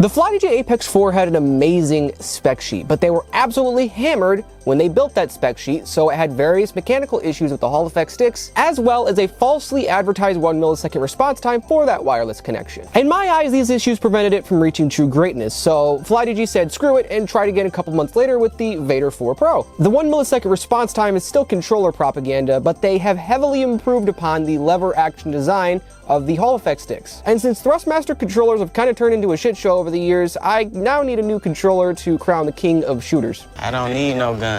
The Flydigi ABXY had an amazing spec sheet, but they were absolutely hammered when they built that spec sheet, so it had various mechanical issues with the Hall effect sticks, as well as a falsely advertised 1 millisecond response time for that wireless connection. In my eyes, these issues prevented it from reaching true greatness, so Flydigi said screw it and tried again a couple months later with the Vader 4 Pro. The 1 millisecond response time is still controller propaganda, but they have heavily improved upon the lever action design of the Hall effect sticks. And since Thrustmaster controllers have kind of turned into a shit show over the years, I now need a new controller to crown the king of shooters. I don't need no gun.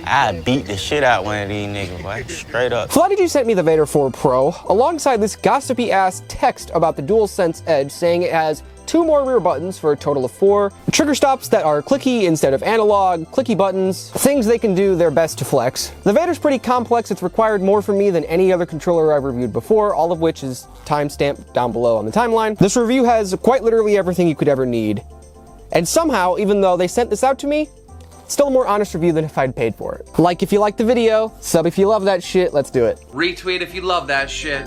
I beat the shit out one of these niggas, boy. Straight up. Flydigi sent me the Vader 4 Pro alongside this gossipy ass text about the DualSense Edge, saying it has 2 more rear buttons for a total of 4, trigger stops that are clicky instead of analog, clicky buttons, things they can do their best to flex. The Vader's pretty complex, it's required more from me than any other controller I've reviewed before, all of which is timestamped down below on the timeline. This review has quite literally everything you could ever need. And somehow, even though they sent this out to me, still a more honest review than if I'd paid for it. Like if you like the video, sub if you love that shit, let's do it. Retweet if you love that shit.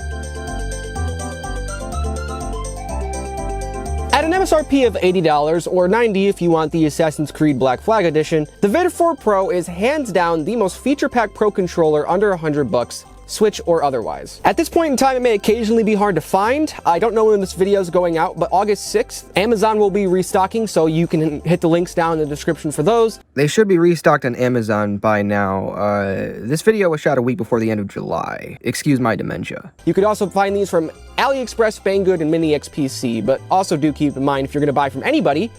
At an MSRP of $80 or $90 if you want the Assassin's Creed Black Flag Edition, the Vader 4 Pro is hands down the most feature-packed Pro controller under $100, Switch or otherwise. At this point in time, it may occasionally be hard to find. I don't know when this video is going out, but August 6th, Amazon will be restocking, so you can hit the links down in the description for those. They should be restocked on Amazon by now. This video was shot a week before the end of July. Excuse my dementia. You could also find these from AliExpress, Banggood, and Mini XPC, but also do keep in mind if you're going to buy from anybody,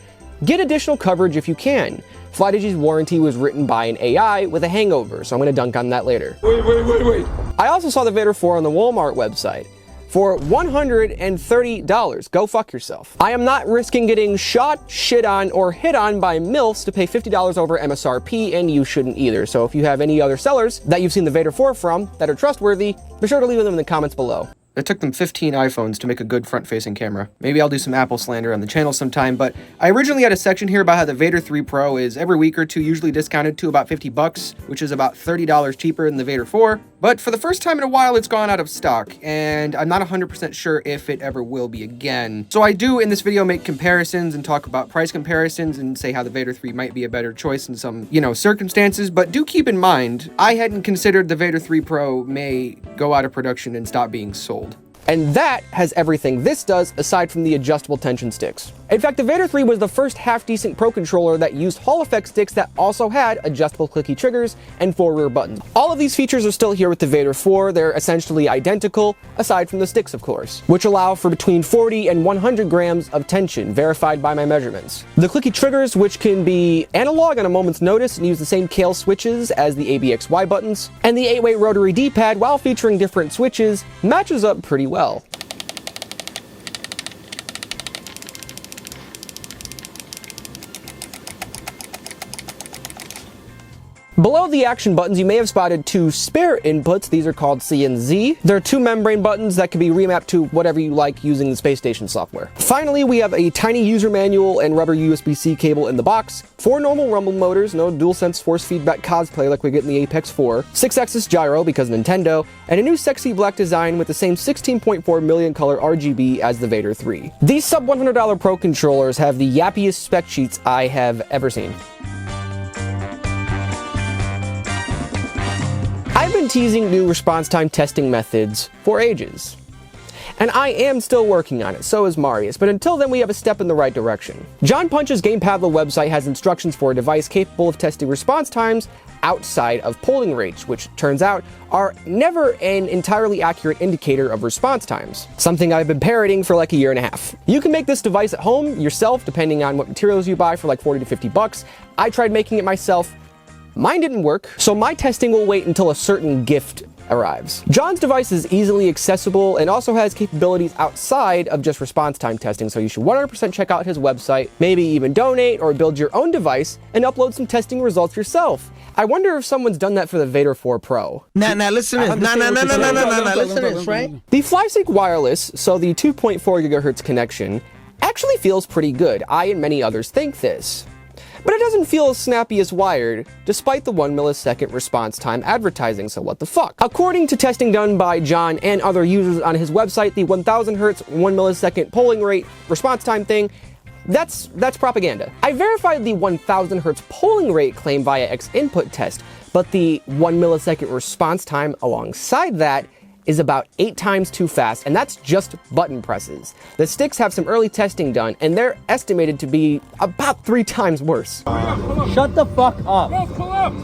get additional coverage if you can. Flydigi's warranty was written by an AI with a hangover, so I'm going to dunk on that later. Wait. I also saw the Vader 4 on the Walmart website for $130. Go fuck yourself. I am not risking getting shot, shit on, or hit on by MILFs to pay $50 over MSRP, and you shouldn't either. So if you have any other sellers that you've seen the Vader 4 from that are trustworthy, be sure to leave them in the comments below. It took them 15 iPhones to make a good front-facing camera. Maybe I'll do some Apple slander on the channel sometime, but I originally had a section here about how the Vader 3 Pro is every week or two usually discounted to about 50 bucks, which is about $30 cheaper than the Vader 4. But for the first time in a while, it's gone out of stock, and I'm not 100% sure if it ever will be again. So I do, in this video, make comparisons and talk about price comparisons and say how the Vader 3 might be a better choice in some, circumstances, but do keep in mind, I hadn't considered the Vader 3 Pro may go out of production and stop being sold. And that has everything this does aside from the adjustable tension sticks. In fact, the Vader 3 was the first half-decent Pro controller that used Hall effect sticks that also had adjustable clicky triggers and 4 rear buttons. All of these features are still here with the Vader 4. They're essentially identical, aside from the sticks, of course, which allow for between 40 and 100 grams of tension, verified by my measurements. The clicky triggers, which can be analog on a moment's notice and use the same Kailh switches as the ABXY buttons, and the 8-way rotary D-pad, while featuring different switches, matches up pretty well. Below the action buttons, you may have spotted 2 spare inputs. These are called C and Z. There are 2 membrane buttons that can be remapped to whatever you like using the Space Station software. Finally, we have a tiny user manual and rubber USB-C cable in the box, 4 normal rumble motors, no DualSense force feedback cosplay like we get in the Apex 4, 6-axis gyro because Nintendo, and a new sexy black design with the same 16.4 million color RGB as the Vader 3. These sub $100 Pro controllers have the yappiest spec sheets I have ever seen. I've been teasing new response time testing methods for ages. And I am still working on it, so is Marius, but until then we have a step in the right direction. John Punch's GamePadlet website has instructions for a device capable of testing response times outside of polling rates, which turns out are never an entirely accurate indicator of response times. Something I've been parroting for like a year and a half. You can make this device at home yourself, depending on what materials you buy, for like 40 to 50 bucks. I tried making it myself. Mine didn't work, so my testing will wait until a certain gift arrives. John's device is easily accessible and also has capabilities outside of just response time testing, so you should 100% check out his website, maybe even donate or build your own device and upload some testing results yourself. I wonder if someone's done that for the Vader 4 Pro. Now listen to this. No, listen to this, right? The FlySync wireless, so the 2.4 gigahertz connection, actually feels pretty good. I and many others think this. but it doesn't feel as snappy as wired, despite the 1 millisecond response time advertising, so what the fuck? According to testing done by John and other users on his website, the 1000 hertz 1 millisecond polling rate response time thing, that's propaganda. I verified the 1000 hertz polling rate claim via X input test, but the 1 millisecond response time alongside that is about 8 times too fast, and that's just button presses. The sticks have some early testing done, and they're estimated to be about 3 times worse. Shut the fuck up.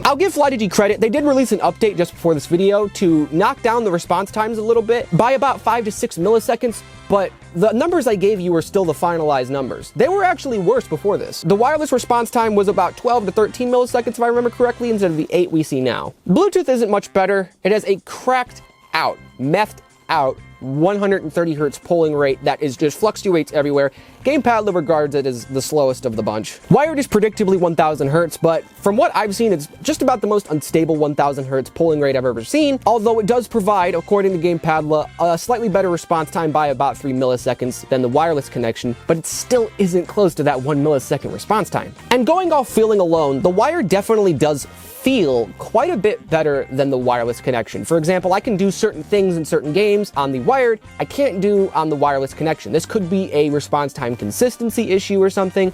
I'll give Flydigi credit. They did release an update just before this video to knock down the response times a little bit by about 5 to 6 milliseconds, but the numbers I gave you are still the finalized numbers. They were actually worse before this. The wireless response time was about 12 to 13 milliseconds, if I remember correctly, instead of the 8 we see now. Bluetooth isn't much better. It has a cracked out, methed out 130 hertz polling rate that is just fluctuates everywhere. GamePad regards it as the slowest of the bunch. Wired is predictably 1000 hertz, but from what I've seen, it's just about the most unstable 1000 hertz polling rate I've ever seen, although it does provide, according to GamePad, a slightly better response time by about 3 milliseconds than the wireless connection, but it still isn't close to that 1 millisecond response time. And going off feeling alone, the wire definitely does feel quite a bit better than the wireless connection. For example, I can do certain things in certain games on the wired I can't do on the wireless connection. This could be a response time consistency issue or something.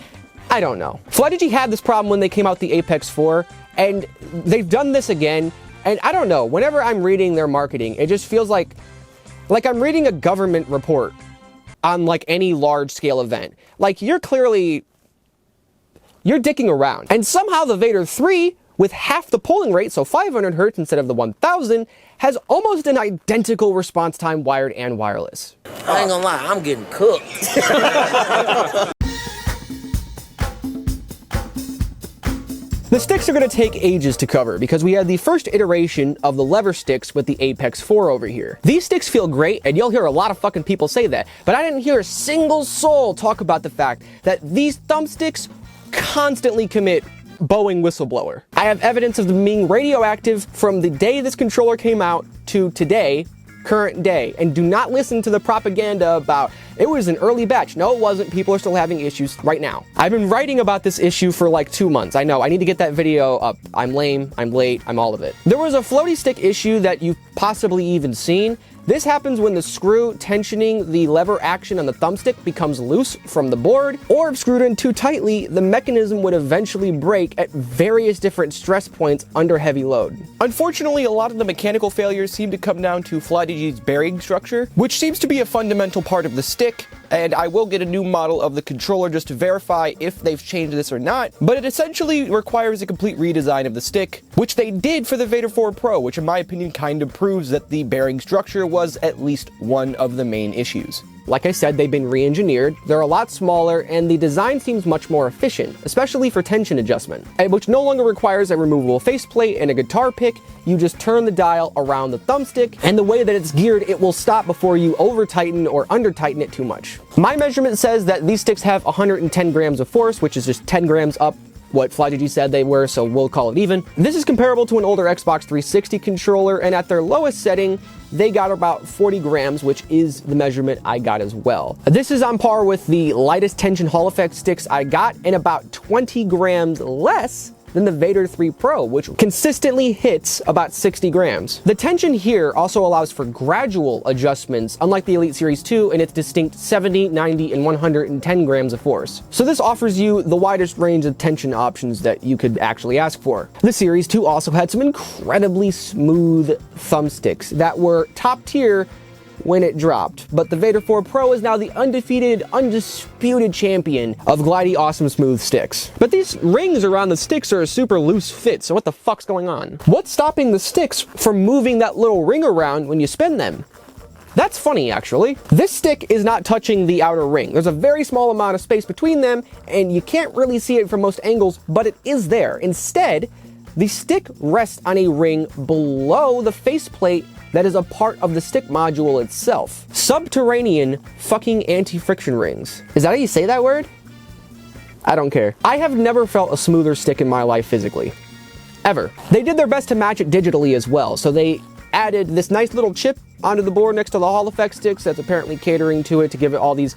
I don't know. Flydigi had this problem when they came out the ABXY, and they've done this again, and I don't know. Whenever I'm reading their marketing, it just feels like I'm reading a government report on like any large scale event. Like you're dicking around. And somehow the Vader 3, with half the polling rate, so 500 hertz instead of the 1000, has almost an identical response time wired and wireless. I ain't gonna lie, I'm getting cooked. The sticks are going to take ages to cover because we had the first iteration of the lever sticks with the ABXY over here. These sticks feel great, and you'll hear a lot of fucking people say that, but I didn't hear a single soul talk about the fact that these thumbsticks constantly commit Boeing whistleblower. I have evidence of them being radioactive from the day this controller came out to today, current day, and do not listen to the propaganda about it was an early batch. No, it wasn't. People are still having issues right now. I've been writing about this issue for like 2 months. I know, I need to get that video up. I'm lame, I'm late, I'm all of it. There was a floaty stick issue that you've possibly even seen. This happens when the screw tensioning the lever action on the thumbstick becomes loose from the board, or if screwed in too tightly, the mechanism would eventually break at various different stress points under heavy load. Unfortunately, a lot of the mechanical failures seem to come down to Flydigi's bearing structure, which seems to be a fundamental part of the stick, and I will get a new model of the controller just to verify if they've changed this or not, but it essentially requires a complete redesign of the stick, which they did for the Vader 4 Pro, which in my opinion kind of proves that the bearing structure was at least one of the main issues. Like I said, they've been re-engineered, they're a lot smaller, and the design seems much more efficient, especially for tension adjustment, which no longer requires a removable faceplate and a guitar pick. You just turn the dial around the thumbstick, and the way that it's geared, it will stop before you over-tighten or under-tighten it too much. My measurement says that these sticks have 110 grams of force, which is just 10 grams up what Flydigi said they were, so we'll call it even. This is comparable to an older Xbox 360 controller, and at their lowest setting, they got about 40 grams, which is the measurement I got as well. This is on par with the lightest tension Hall effect sticks I got, and about 20 grams less than the Vader 3 Pro, which consistently hits about 60 grams. The tension here also allows for gradual adjustments, unlike the Elite Series 2 and its distinct 70, 90, and 110 grams of force. So this offers you the widest range of tension options that you could actually ask for. The Series 2 also had some incredibly smooth thumbsticks that were top tier when it dropped, but the Vader 4 Pro is now the undefeated, undisputed champion of glidey, awesome, smooth sticks. But these rings around the sticks are a super loose fit, so what the fuck's going on? What's stopping the sticks from moving that little ring around when you spin them? That's funny, actually. This stick is not touching the outer ring. There's a very small amount of space between them, and you can't really see it from most angles, but it is there. Instead, the stick rests on a ring below the faceplate that is a part of the stick module itself. Subterranean fucking anti-friction rings. Is that how you say that word? I don't care. I have never felt a smoother stick in my life physically. Ever. They did their best to match it digitally as well, so they added this nice little chip onto the board next to the Hall effect sticks that's apparently catering to it to give it all these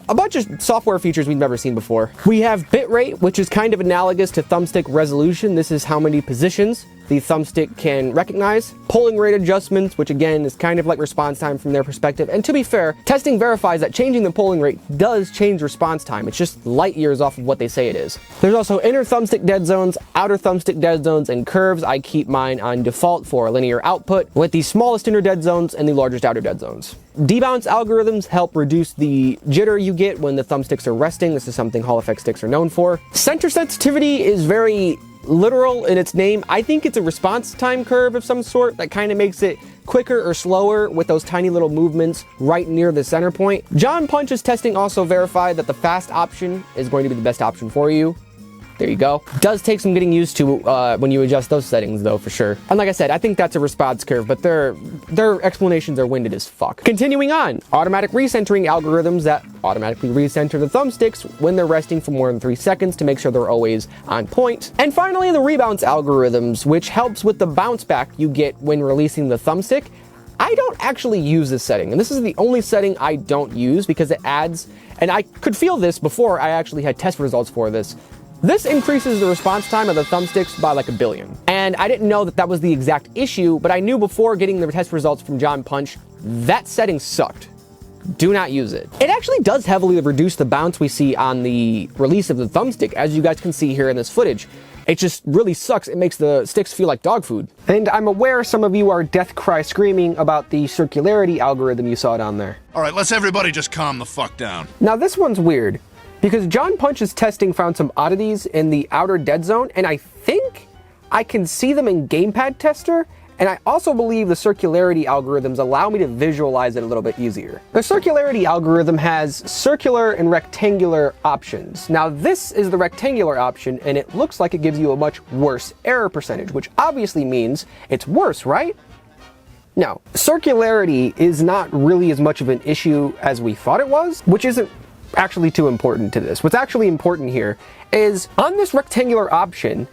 a bunch of software features we've never seen before. We have bitrate, which is kind of analogous to thumbstick resolution. This is how many positions the thumbstick can recognize. Polling rate adjustments, which again is kind of like response time from their perspective. And to be fair, testing verifies that changing the polling rate does change response time. It's just light years off of what they say it is. There's also inner thumbstick dead zones, outer thumbstick dead zones, and curves. I keep mine on default for linear output, with the smallest inner dead zones and the largest outer dead zones. Debounce algorithms help reduce the jitter you get when the thumbsticks are resting. This is something Hall effect sticks are known for. Center sensitivity is very literal in its name. I think it's a response time curve of some sort that kind of makes it quicker or slower with those tiny little movements right near the center point. John Punch's testing also verified that the fast option is going to be the best option for you. There you go. Does take some getting used to when you adjust those settings though, for sure. And like I said, I think that's a response curve, but their explanations are winded as fuck. Continuing on, automatic recentering algorithms that automatically recenter the thumbsticks when they're resting for more than 3 seconds to make sure they're always on point. And finally, the rebounce algorithms, which helps with the bounce back you get when releasing the thumbstick. I don't actually use this setting, and this is the only setting I don't use because it adds, and I could feel this before I actually had test results for this. This increases the response time of the thumbsticks by like 1 billion. And I didn't know that that was the exact issue, but I knew before getting the test results from John Punch, that setting sucked. Do not use it. It actually does heavily reduce the bounce we see on the release of the thumbstick, as you guys can see here in this footage. It just really sucks. It makes the sticks feel like dog food. And I'm aware some of you are death cry screaming about the circularity algorithm you saw down there. All right, let's everybody just calm the fuck down. Now this one's weird, because John Punch's testing found some oddities in the outer dead zone, and I think I can see them in Gamepad Tester, and I also believe the circularity algorithms allow me to visualize it a little bit easier. The circularity algorithm has circular and rectangular options. Now this is the rectangular option, and it looks like it gives you a much worse error percentage, which obviously means it's worse, right? No, circularity is not really as much of an issue as we thought it was, which isn't actually too important to this. What's actually important here is on this rectangular option,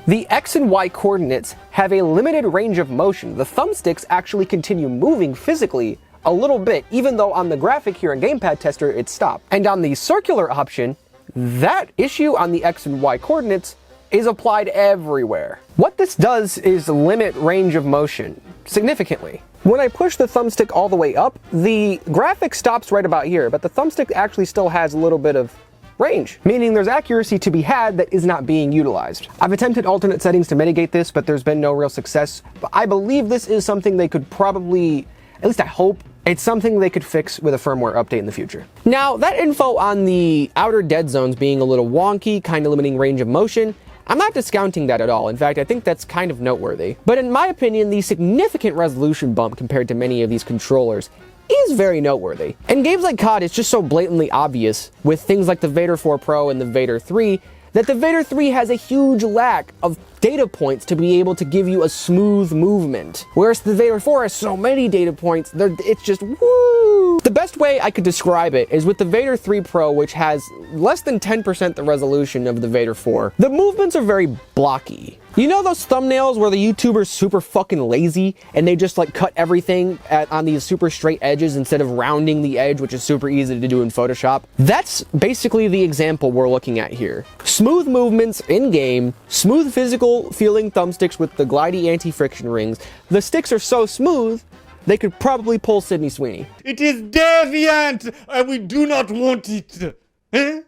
the X and Y coordinates have a limited range of motion. The thumbsticks actually continue moving physically a little bit, even though on the graphic here in Gamepad Tester, it stopped. And on the circular option, that issue on the X and Y coordinates is applied everywhere. What this does is limit range of motion significantly. When I push the thumbstick all the way up, the graphic stops right about here, but the thumbstick actually still has a little bit of range, meaning there's accuracy to be had that is not being utilized. I've attempted alternate settings to mitigate this, but there's been no real success. But I believe this is something they could probably, at least I hope, it's something they could fix with a firmware update in the future. Now, that info on the outer dead zones being a little wonky, kind of limiting range of motion, I'm not discounting that at all. In fact, I think that's kind of noteworthy. But in my opinion, the significant resolution bump compared to many of these controllers is very noteworthy. In games like COD, it's just so blatantly obvious with things like the Vader 4 Pro and the Vader 3 that the Vader 3 has a huge lack of data points to be able to give you a smooth movement. Whereas the Vader 4 has so many data points, it's just woo! The best way I could describe it is with the Vader 3 Pro, which has less than 10% the resolution of the Vader 4. The movements are very blocky. You know those thumbnails where the YouTuber's super fucking lazy and they just like cut everything on these super straight edges instead of rounding the edge, which is super easy to do in Photoshop? That's basically the example we're looking at here. Smooth movements in-game, smooth physical feeling thumbsticks with the glidey anti-friction rings. The sticks are so smooth, they could probably pull Sydney Sweeney. It is deviant, and we do not want it. Eh?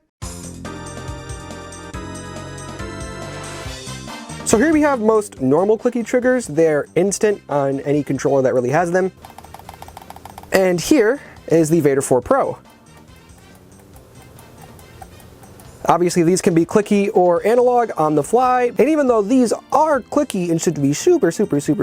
So here we have most normal clicky triggers. They're instant on any controller that really has them. And here is the Vader 4 Pro. Obviously these can be clicky or analog on the fly, and even though these are clicky and should be super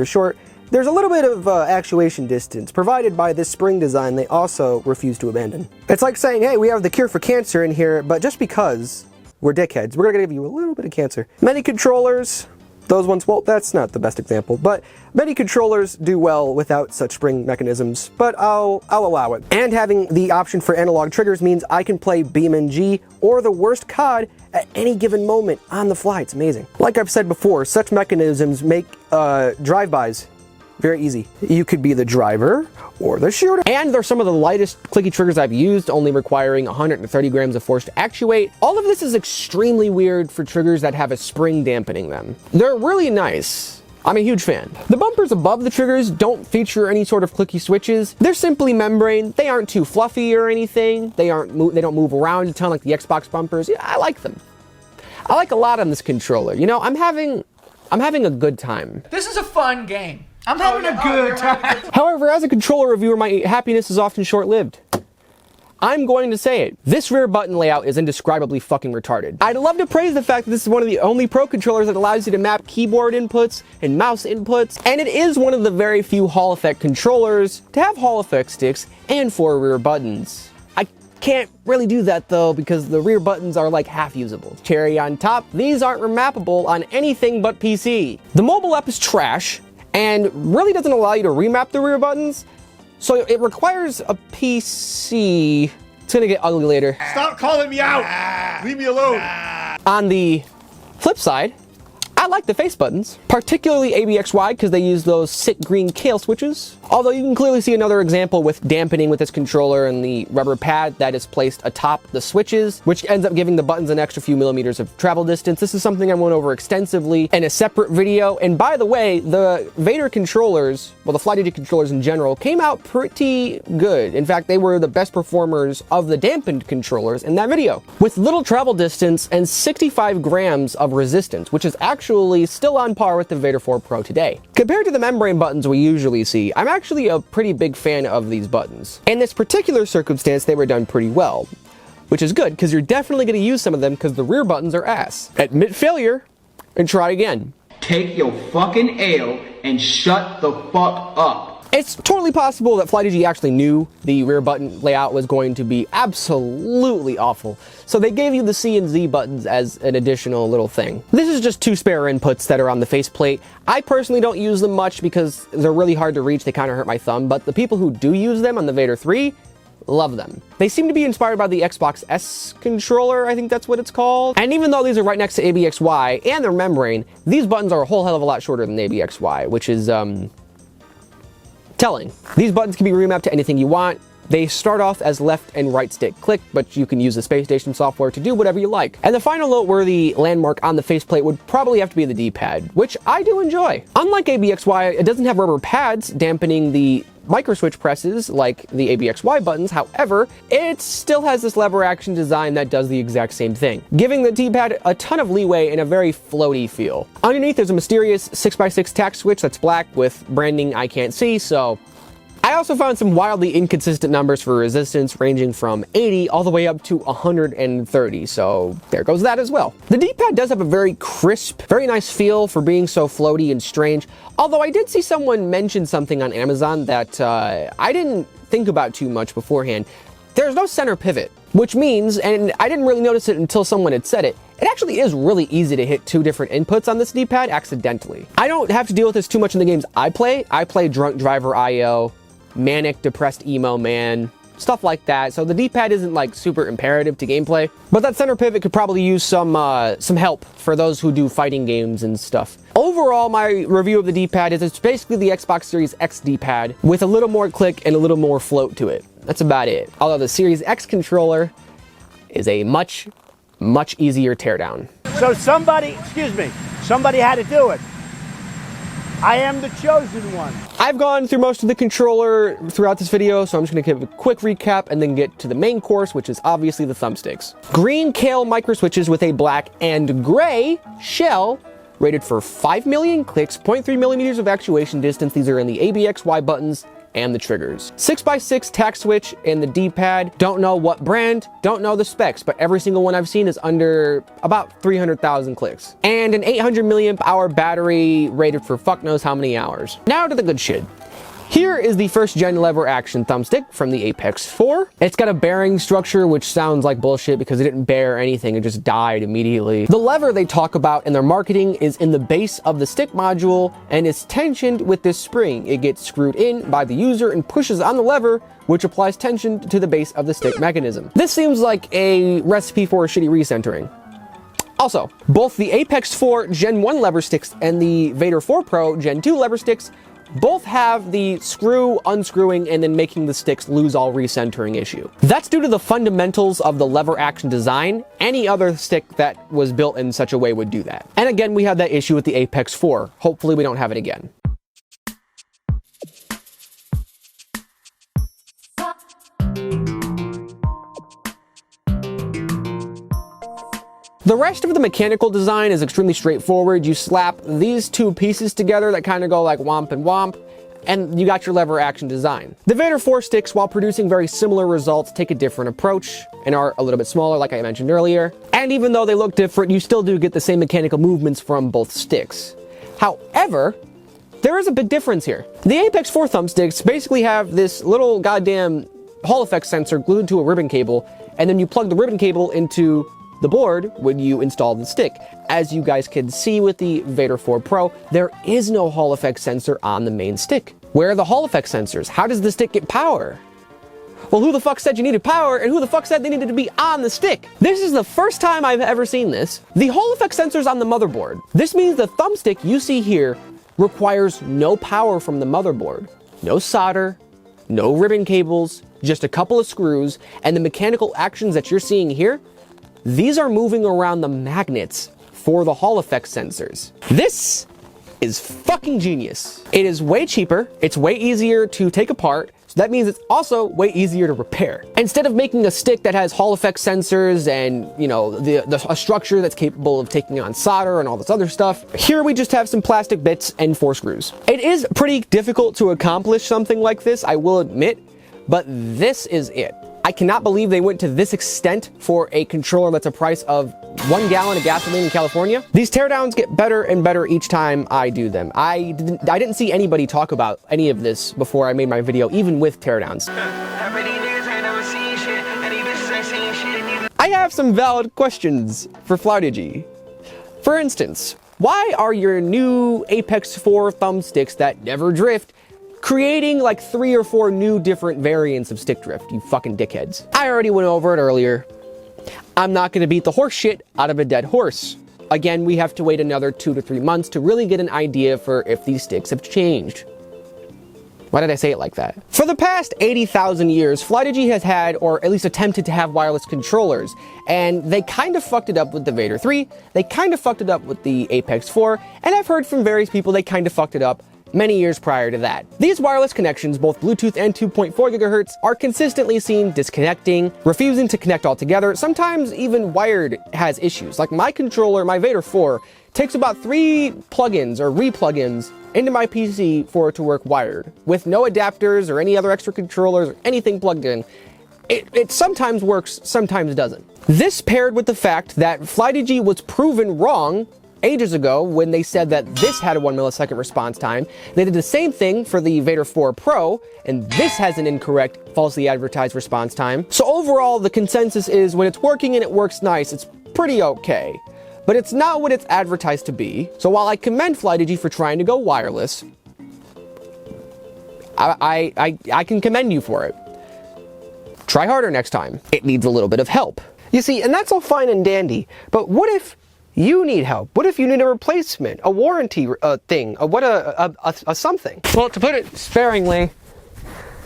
short, there's a little bit of actuation distance provided by this spring design they also refuse to abandon. It's like saying, hey, we have the cure for cancer in here, but just because we're dickheads, we're gonna give you a little bit of cancer. Many controllers, those ones, well, that's not the best example, but many controllers do well without such spring mechanisms, but I'll allow it. And having the option for analog triggers means I can play BeamNG or the worst COD at any given moment on the fly. It's amazing. Like I've said before, such mechanisms make drive-bys Very easy. You could be the driver or the shooter. And they're some of the lightest clicky triggers I've used, only requiring 130 grams of force to actuate. All of this is extremely weird for triggers that have a spring dampening them. They're really nice. I'm a huge fan. The bumpers above the triggers don't feature any sort of clicky switches. They're simply membrane. They aren't too fluffy or anything. They don't move around a ton like the Xbox bumpers. Yeah, I like them. I like a lot on this controller. You know, I'm having a good time. This is a fun game. I'm having a good time. However, as a controller reviewer, my happiness is often short-lived. I'm going to say it. This rear button layout is indescribably fucking retarded. I'd love to praise the fact that this is one of the only Pro controllers that allows you to map keyboard inputs and mouse inputs, and it is one of the very few Hall effect controllers to have Hall effect sticks and 4 rear buttons. I can't really do that though because the rear buttons are like half usable. Cherry on top, these aren't remappable on anything but PC. The mobile app is trash and really doesn't allow you to remap the rear buttons. So it requires a PC. It's gonna get ugly later. Stop calling me out! Leave me alone! On the flip side, I like the face buttons, particularly ABXY because they use those sick green Kailh switches. Although you can clearly see another example with dampening with this controller and the rubber pad that is placed atop the switches, which ends up giving the buttons an extra few millimeters of travel distance. This is something I went over extensively in a separate video. And by the way, the Vader controllers, well, the Flydigi controllers in general, came out pretty good. In fact, they were the best performers of the dampened controllers in that video, with little travel distance and 65 grams of resistance, which is actually still on par with the Vader 4 Pro today. Compared to the membrane buttons we usually see, I'm actually a pretty big fan of these buttons. In this particular circumstance, they were done pretty well, which is good because you're definitely going to use some of them because the rear buttons are ass. Admit failure and try again. Take your fucking L and shut the fuck up. It's totally possible that Flydigi actually knew the rear button layout was going to be absolutely awful, so they gave you the C and Z buttons as an additional little thing. This is just 2 spare inputs that are on the faceplate. I personally don't use them much because they're really hard to reach, they kind of hurt my thumb, but the people who do use them on the Vader 3, love them. They seem to be inspired by the Xbox S controller, I think that's what it's called. And even though these are right next to ABXY and they're membrane, these buttons are a whole hell of a lot shorter than ABXY, which is, telling. These buttons can be remapped to anything you want. They start off as left and right stick click, but you can use the Space Station software to do whatever you like. And the final noteworthy landmark on the faceplate would probably have to be the D-pad, which I do enjoy. Unlike ABXY, it doesn't have rubber pads dampening the micro switch presses like the ABXY buttons. However, it still has this lever action design that does the exact same thing, giving the D-pad a ton of leeway and a very floaty feel. Underneath, there's a mysterious 6x6 tack switch that's black with branding I can't see, so I also found some wildly inconsistent numbers for resistance ranging from 80 all the way up to 130, so there goes that as well. The D-pad does have a very crisp, very nice feel for being so floaty and strange, although I did see someone mention something on Amazon that I didn't think about too much beforehand. There's no center pivot, which means, and I didn't really notice it until someone had said it, it actually is really easy to hit 2 different inputs on this D-pad accidentally. I don't have to deal with this too much in the games I play. I play Drunk Driver IO, Manic Depressed Emo Man, stuff like that, so the D-pad isn't like super imperative to gameplay, but that center pivot could probably use some help for those who do fighting games and stuff. Overall, my review of the D-pad is it's basically the Xbox Series X D-pad with a little more click and a little more float to it. That's about it. Although the Series X controller is a much easier teardown. So somebody had to do it. I am the chosen one. I've gone through most of the controller throughout this video, so I'm just gonna give a quick recap and then get to the main course, which is obviously the thumbsticks. Green Kailh micro switches with a black and gray shell, rated for 5 million clicks, 0.3 millimeters of actuation distance. These are in the ABXY buttons and the triggers. 6x6 tack switch in the D-pad. Don't know what brand, don't know the specs, but every single one I've seen is under about 300,000 clicks. And an 800 milliamp hour battery rated for fuck knows how many hours. Now to the good shit. Here is the first gen lever action thumbstick from the Apex 4. It's got a bearing structure, which sounds like bullshit because it didn't bear anything, it just died immediately. The lever they talk about in their marketing is in the base of the stick module and is tensioned with this spring. It gets screwed in by the user and pushes on the lever, which applies tension to the base of the stick mechanism. This seems like a recipe for a shitty recentering. Also, both the Apex 4 Gen 1 lever sticks and the Vader 4 Pro Gen 2 lever sticks both have the screw unscrewing and then making the sticks lose all recentering issue. That's due to the fundamentals of the lever action design. Any other stick that was built in such a way would do that. And again, we had that issue with the Apex 4. Hopefully we don't have it again. The rest of the mechanical design is extremely straightforward. You slap these two pieces together that kind of go like womp and womp, and you got your lever action design. The Vader 4 sticks, while producing very similar results, take a different approach and are a little bit smaller, like I mentioned earlier. And even though they look different, you still do get the same mechanical movements from both sticks. However, there is a big difference here. The Apex 4 thumbsticks basically have this little goddamn Hall effect sensor glued to a ribbon cable, and then you plug the ribbon cable into the board when you install the stick. As you guys can see with the Vader 4 Pro, there is no Hall effect sensor on the main stick. Where are the Hall effect sensors? How does the stick get power? Well, who the fuck said you needed power, and who the fuck said they needed to be on the stick? This is the first time I've ever seen this. The Hall effect sensor's on the motherboard. This means the thumbstick you see here requires no power from the motherboard. No solder, no ribbon cables, just a couple of screws, and the mechanical actions that you're seeing here, these are moving around the magnets for the Hall effect sensors. This is fucking genius. It is way cheaper, it's way easier to take apart, so that means it's also way easier to repair. Instead of making a stick that has Hall effect sensors and, you know, a structure that's capable of taking on solder and all this other stuff, here we just have some plastic bits and 4 screws. It is pretty difficult to accomplish something like this, I will admit, but this is it. I cannot believe they went to this extent for a controller that's a price of 1 gallon of gasoline in California. These teardowns get better and better each time I do them. I didn't see anybody talk about any of this before I made my video, even with teardowns. I have some valid questions for Flydigi. For instance, why are your new Apex 4 thumbsticks that never drift creating like 3 or 4 new different variants of stick drift, you fucking dickheads? I already went over it earlier. I'm not gonna beat the horse shit out of a dead horse. Again, we have to wait another 2 to 3 months to really get an idea for if these sticks have changed. Why did I say it like that? For the past 80,000 years, Flydigi has had, or at least attempted to have, wireless controllers, and they kind of fucked it up with the Vader 3, they kind of fucked it up with the Apex 4, and I've heard from various people they kind of fucked it up many years prior to that. These wireless connections, both Bluetooth and 2.4 GHz, are consistently seen disconnecting, refusing to connect altogether. Sometimes even wired has issues. Like my controller, my Vader 4, takes about 3 plugins or re-plugins into my PC for it to work wired, with no adapters or any other extra controllers or anything plugged in. It sometimes works, sometimes doesn't. This paired with the fact that Flydigi was proven wrong ages ago when they said that this had a 1 millisecond response time. They did the same thing for the Vader 4 Pro, and this has an incorrect, falsely advertised response time. So overall, the consensus is when it's working and it works nice, it's pretty okay. But it's not what it's advertised to be. So while I commend Flydigi for trying to go wireless, I can commend you for it. Try harder next time. It needs a little bit of help. You see, and that's all fine and dandy, but what if you need help? What if you need a replacement, a warranty thing, a something? Well, to put it sparingly,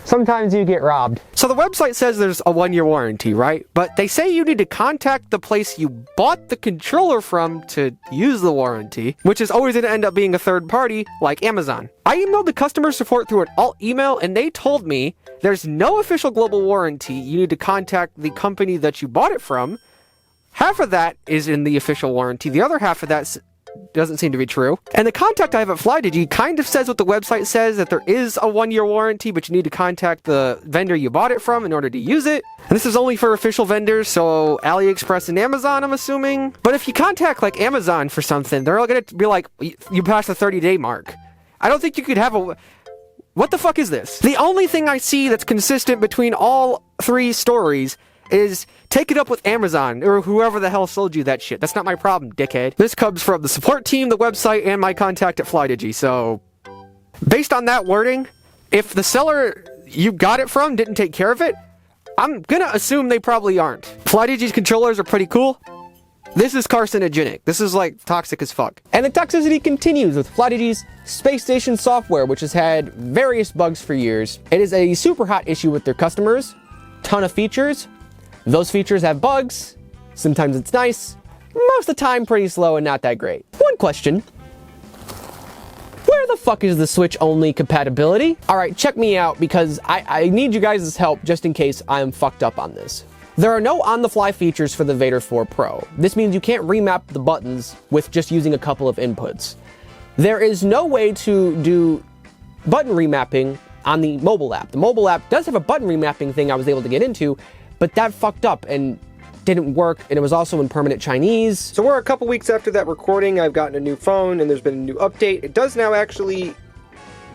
sometimes you get robbed. So the website says there's a 1-year warranty, right? But they say you need to contact the place you bought the controller from to use the warranty, which is always going to end up being a third party, like Amazon. I emailed the customer support through an alt email, and they told me there's no official global warranty. You need to contact the company that you bought it from. Half of that is in the official warranty. The other half of that doesn't seem to be true. And the contact I have at Flydigi kind of says what the website says, that there is a 1-year warranty, but you need to contact the vendor you bought it from in order to use it. And this is only for official vendors, so AliExpress and Amazon, I'm assuming. But if you contact like Amazon for something, they're all gonna be like, you passed the 30-day mark. I don't think you could have a... What the fuck is this? The only thing I see that's consistent between all 3 stories is take it up with Amazon or whoever the hell sold you that shit. That's not my problem, dickhead. This comes from the support team, the website, and my contact at Flydigi. So, based on that wording, if the seller you got it from didn't take care of it, I'm gonna assume they probably aren't. Flydigi's controllers are pretty cool. This is carcinogenic. This is like toxic as fuck. And the toxicity continues with Flydigi's space station software, which has had various bugs for years. It is a super hot issue with their customers. Ton of features. Those features have bugs. Sometimes it's nice. Most of the time pretty slow and not that great. One question. Where the fuck is the Switch only compatibility? All right, check me out because I need you guys' help just in case I'm fucked up on this. There are no on-the-fly features for the Vader 4 Pro. This means you can't remap the buttons with just using a couple of inputs. There is no way to do button remapping on the mobile app. The mobile app does have a button remapping thing I was able to get into, but that fucked up and didn't work, and it was also in permanent Chinese. So we're a couple weeks after that recording. I've gotten a new phone, and there's been a new update. It does now actually...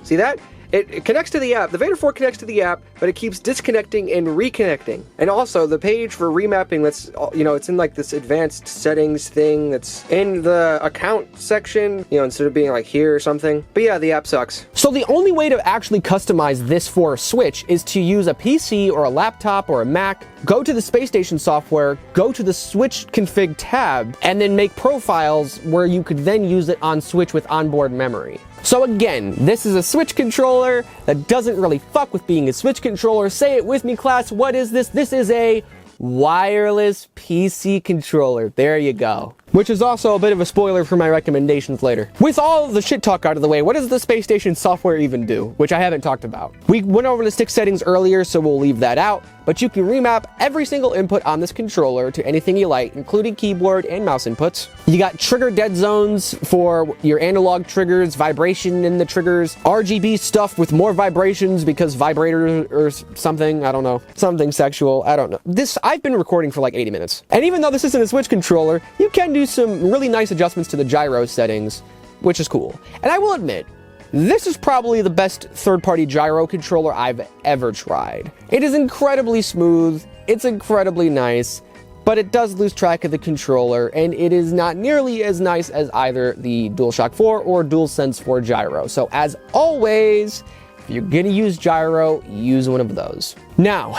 See that? It connects to the app. The Vader 4 connects to the app, but it keeps disconnecting and reconnecting. And also, the page for remapping, that's, you know, it's in like this advanced settings thing that's in the account section, you know, instead of being like here or something. But yeah, the app sucks. So the only way to actually customize this for a Switch is to use a PC or a laptop or a Mac, go to the space station software, go to the Switch config tab, and then make profiles where you could then use it on Switch with onboard memory. So again, this is a Switch controller that doesn't really fuck with being a Switch controller. Say it with me, class. What is this? This is a wireless PC controller. There you go. Which is also a bit of a spoiler for my recommendations later. With all of the shit talk out of the way, what does the space station software even do? Which I haven't talked about. We went over the stick settings earlier, so we'll leave that out. But you can remap every single input on this controller to anything you like, including keyboard and mouse inputs. You got trigger dead zones for your analog triggers, vibration in the triggers, RGB stuff with more vibrations because vibrators or something, I don't know. Something sexual, I don't know. I've been recording for like 80 minutes. And even though this isn't a Switch controller, you can do some really nice adjustments to the gyro settings, which is cool. And I will admit, this is probably the best third-party gyro controller I've ever tried. It is incredibly smooth, it's incredibly nice, but it does lose track of the controller, and it is not nearly as nice as either the DualShock 4 or DualSense 4 gyro. So as always, if you're gonna use gyro, use one of those. Now,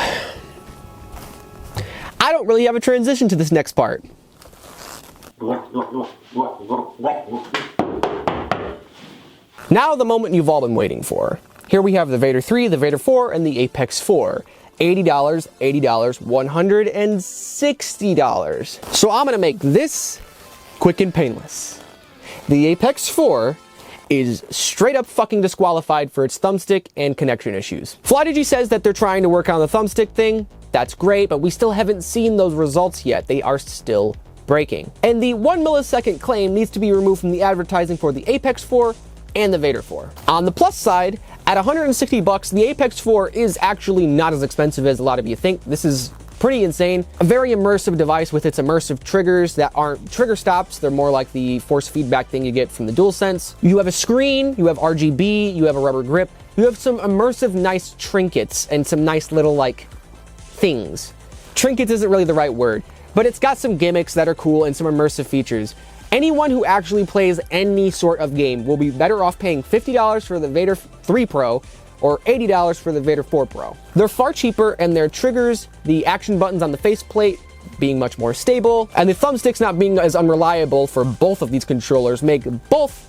I don't really have a transition to this next part. Now the moment you've all been waiting for. Here we have the Vader 3, the Vader 4, and the Apex 4. $80, $80, $160. So I'm gonna make this quick and painless. The Apex 4 is straight up fucking disqualified for its thumbstick and connection issues. Flydigi says that they're trying to work on the thumbstick thing. That's great, but we still haven't seen those results yet. They are still breaking. And the 1 millisecond claim needs to be removed from the advertising for the Apex 4 and the Vader 4. On the plus side, at $160, the Apex 4 is actually not as expensive as a lot of you think. This is pretty insane. A very immersive device with its immersive triggers that aren't trigger stops. They're more like the force feedback thing you get from the DualSense. You have a screen, you have RGB, you have a rubber grip, you have some immersive nice trinkets and some nice little like things. Trinkets isn't really the right word, but it's got some gimmicks that are cool and some immersive features. Anyone who actually plays any sort of game will be better off paying $50 for the Vader 3 Pro or $80 for the Vader 4 Pro. They're far cheaper, and their triggers, the action buttons on the faceplate being much more stable, and the thumbsticks not being as unreliable for both of these controllers make both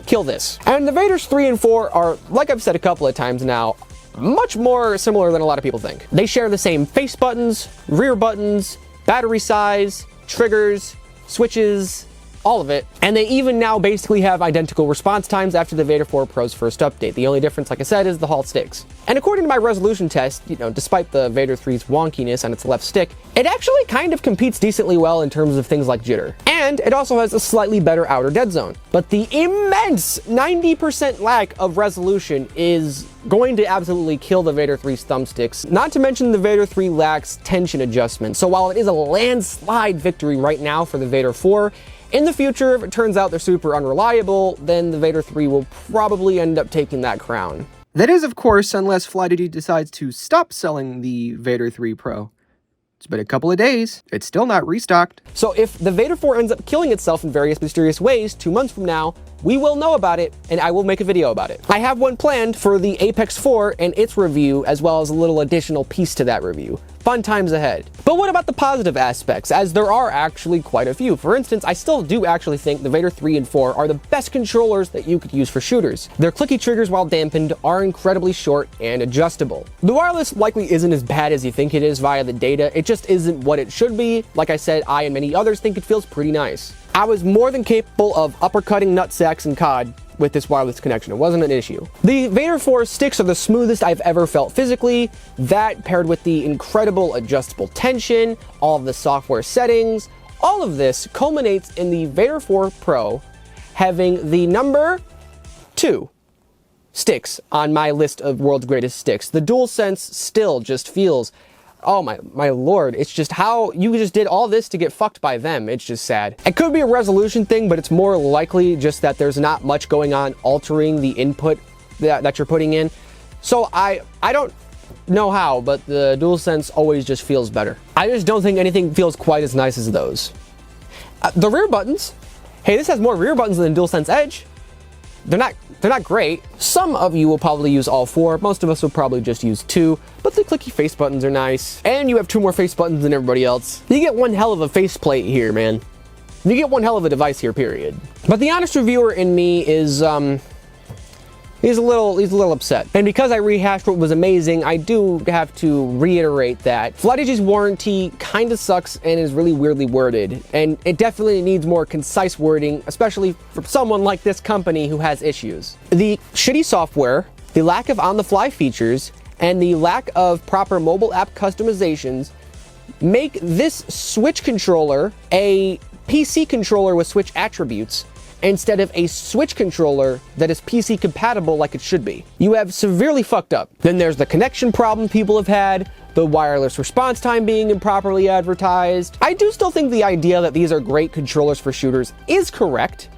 kill this. And the Vaders 3 and 4 are, like I've said a couple of times now, much more similar than a lot of people think. They share the same face buttons, rear buttons, battery size, triggers, switches, all of it. And they even now basically have identical response times after the Vader 4 Pro's first update. The only difference, like I said, is the halt sticks. And according to my resolution test, you know, despite the Vader 3's wonkiness on its left stick, it actually kind of competes decently well in terms of things like jitter. And it also has a slightly better outer dead zone. But the immense 90% lack of resolution is going to absolutely kill the Vader 3's thumbsticks. Not to mention the Vader 3 lacks tension adjustment. So while it is a landslide victory right now for the Vader 4, in the future, if it turns out they're super unreliable, then the Vader 3 will probably end up taking that crown. That is, of course, unless Flydigi decides to stop selling the Vader 3 Pro. It's been a couple of days. It's still not restocked. So if the Vader 4 ends up killing itself in various mysterious ways 2 months from now, we will know about it, and I will make a video about it. I have one planned for the Apex 4 and its review, as well as a little additional piece to that review. Fun times ahead. But what about the positive aspects, as there are actually quite a few. For instance, I still do actually think the Vader 3 and 4 are the best controllers that you could use for shooters. Their clicky triggers, while dampened, are incredibly short and adjustable. The wireless likely isn't as bad as you think it is via the data, it just isn't what it should be. Like I said, I and many others think it feels pretty nice. I was more than capable of uppercutting nutsacks and COD with this wireless connection. It wasn't an issue. The Vader 4 sticks are the smoothest I've ever felt physically. That paired with the incredible adjustable tension, all of the software settings, all of this culminates in the Vader 4 Pro having the number 2 sticks on my list of world's greatest sticks. The DualSense still just feels, oh my lord, it's just how you just did all this to get fucked by them. It's just sad. It could be a resolution thing, but it's more likely just that there's not much going on altering the input that you're putting in. So I don't know how, but the DualSense always just feels better. I just don't think anything feels quite as nice as those. The rear buttons, hey, this has more rear buttons than DualSense Edge. They're not great. Some of you will probably use all 4. Most of us will probably just use 2, but the clicky face buttons are nice. And you have 2 more face buttons than everybody else. You get one hell of a faceplate here, man. You get one hell of a device here, period. But the honest reviewer in me is, he's a little upset. And because I rehashed what was amazing, I do have to reiterate that Flydigi's warranty kinda sucks and is really weirdly worded. And it definitely needs more concise wording, especially for someone like this company who has issues. The shitty software, the lack of on-the-fly features, and the lack of proper mobile app customizations make this Switch controller a PC controller with Switch attributes, instead of a Switch controller that is PC compatible like it should be. You have severely fucked up. Then there's the connection problem people have had, the wireless response time being improperly advertised. I do still think the idea that these are great controllers for shooters is correct.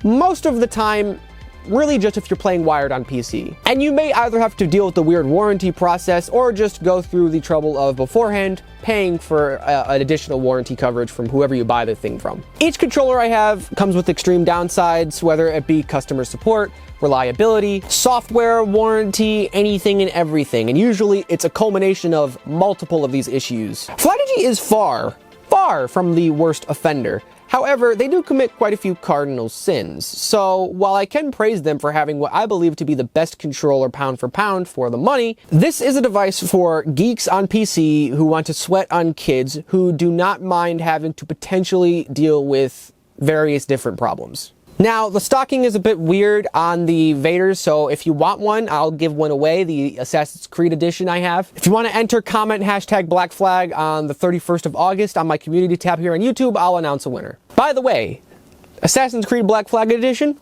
Most of the time, really just if you're playing wired on PC. And you may either have to deal with the weird warranty process or just go through the trouble of beforehand paying for an additional warranty coverage from whoever you buy the thing from. Each controller I have comes with extreme downsides, whether it be customer support, reliability, software, warranty, anything and everything. And usually it's a culmination of multiple of these issues. Flydigi is far from the worst offender. However, they do commit quite a few cardinal sins. So while I can praise them for having what I believe to be the best controller pound for pound for the money, this is a device for geeks on PC who want to sweat on kids who do not mind having to potentially deal with various different problems. Now, the stocking is a bit weird on the Vader, so if you want one, I'll give one away, the Assassin's Creed edition I have. If you want to enter, comment hashtag Black Flag on the 31st of August on my community tab here on YouTube, I'll announce a winner. By the way, Assassin's Creed Black Flag edition,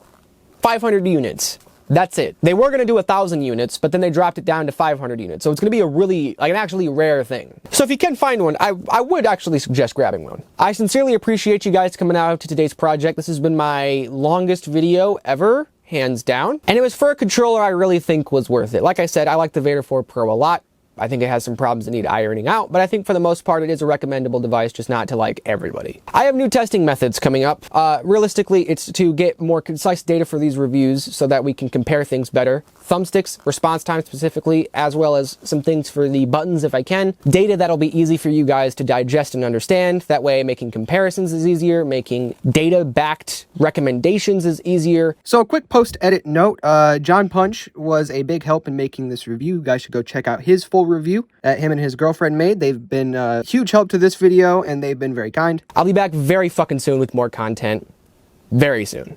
500 units. That's it. They were going to do 1,000 units, but then they dropped it down to 500 units. So it's going to be a really, like an actually rare thing. So if you can find one, I would actually suggest grabbing one. I sincerely appreciate you guys coming out to today's project. This has been my longest video ever, hands down. And it was for a controller I really think was worth it. Like I said, I like the Vader 4 Pro a lot. I think it has some problems that need ironing out, but I think for the most part it is a recommendable device, just not to like everybody. I have new testing methods coming up. Realistically, it's to get more concise data for these reviews so that we can compare things better. Thumbsticks, response time specifically, as well as some things for the buttons if I can. Data that'll be easy for you guys to digest and understand. That way making comparisons is easier, making data-backed recommendations is easier. So a quick post-edit note, John Punch was a big help in making this review. You guys should go check out his full review that him and his girlfriend made. They've been a huge help to this video and they've been very kind. I'll be back very fucking soon with more content. Very soon.